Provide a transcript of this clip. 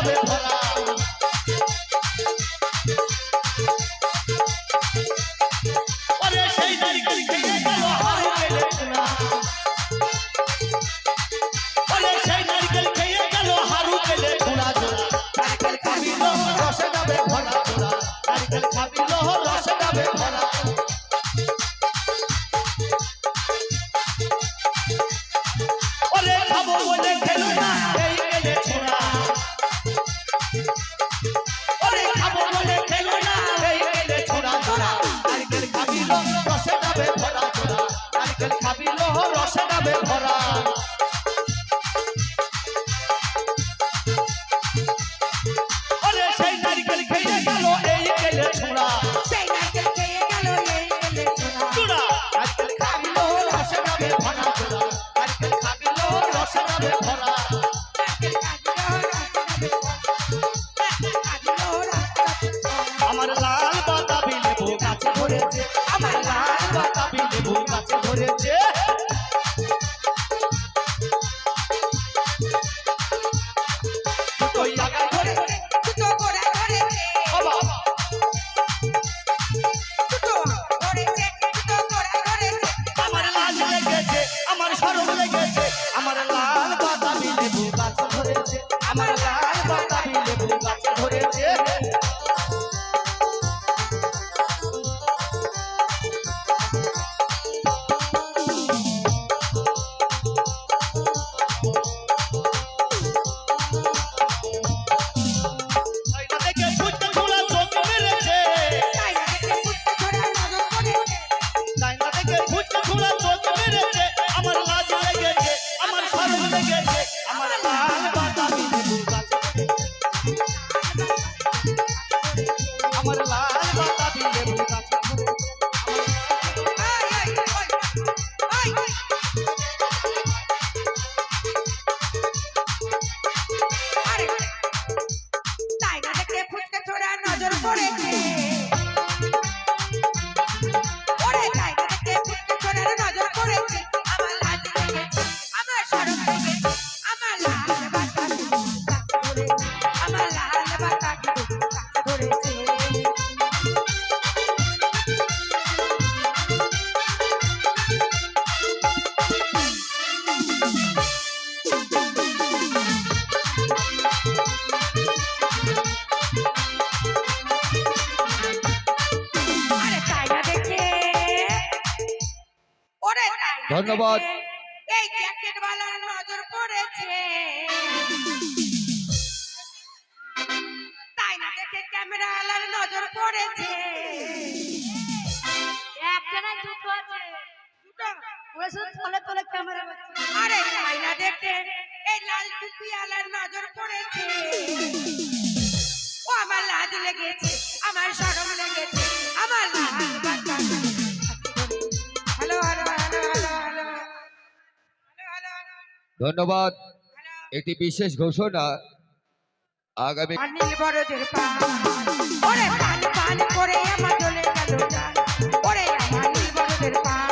যাবে ভরা ওরে সেই নারকেল খেয়ে গেল হারু গেলে খোলা ওরে সেই নারকেল খেয়ে গেল হারু গেলে খোলা জোড়া নারকেল খাবি লো রসে যাবে ভরা জোড়া নারকেল খাবি লো রসে যাবে ভরা ওরে খাবো বলে খেলো না এই গেলে ছোড়া ওরে খাবো বলে খেলো না এই গেলে ছোড়া জোড়া নারকেল খাবি লো রসে যাবে ভরা জোড়া নারকেল খাবি লো রসে যাবে ভরা ওরে সেই নারকেল খেয়ে গেল এই গেলে ছোড়া সেই নারকেল খেয়ে গেল এই গেলে ছোড়া জোড়া নারকেল খাবি লো রসে যাবে ভরা জোড়া নারকেল খাবি লো রসে যাবে ভরা নারকেল কাটিলো রাস্তা আমার লাল বাতাবি লেবু গাছে ধরেছে আমার লাল বাতাবি লেবু গাছে ধরেছে দুটোই আগা ধরে দুটো গোড়া ধরেছে বাবা দুটো ধরেছে দুটো গোড়া ধরেছে আমার লাল লেগেছে আমার শরম লেগেছে আমার লাল বাতাবি লেবু গাছে ধরেছে আমার লাল বাতাবি লেবু গাছে ধরেছে আইনা দেখে ফুটতে খোলা চোখ মেরেছে তাই না দেখে ফুটতে ছোড়া নজর পড়েছে আইনা দেখে ফুটতে খোলা চোখ মেরেছে আমার লাজ লেগেছে আমার শরম লেগেছে আমার লাল বাতাবি লেবু গাছে আমার লাল বাতাবি লেবু গাছে আই আই আই আরে তাই না দেখে ফুটতে ছোড়া নজর পড়েছে ওরে তাই না দেখে ফুটতে ছোড়া নজর পড়েছে আমার লাজ লেগেছে আমার শরম লেগেছে আমার লাল বাতা ধরেছে আমার লাল বাতা ধরেছে আরে তাই না দেখে ওরে তাই না ধন্যবাদ। দেখে এই জ্যাকেট ওয়ালার নজর পড়েছে তাই না দেখে ক্যামেরা ওয়ালার নজর পড়েছে একটা না দুটো আছে দুটো ওরা শুধু তলে তলে ক্যামেরা করছে আরে তাই না দেখে এই লাল টুপি ওয়ালার নজর পড়েছে ও আমার লাজ লেগেছে আমার শরম লেগেছে আমার লাল বাতা hello hello hello hello hello hello ধন্যবাদ। হ্যালো একটি বিশেষ ঘোষণা আগামী অনিল বড়দের পান ওরে পান পান করে আমার চলে গেল জান ওরে আমার নীল বড়দের পান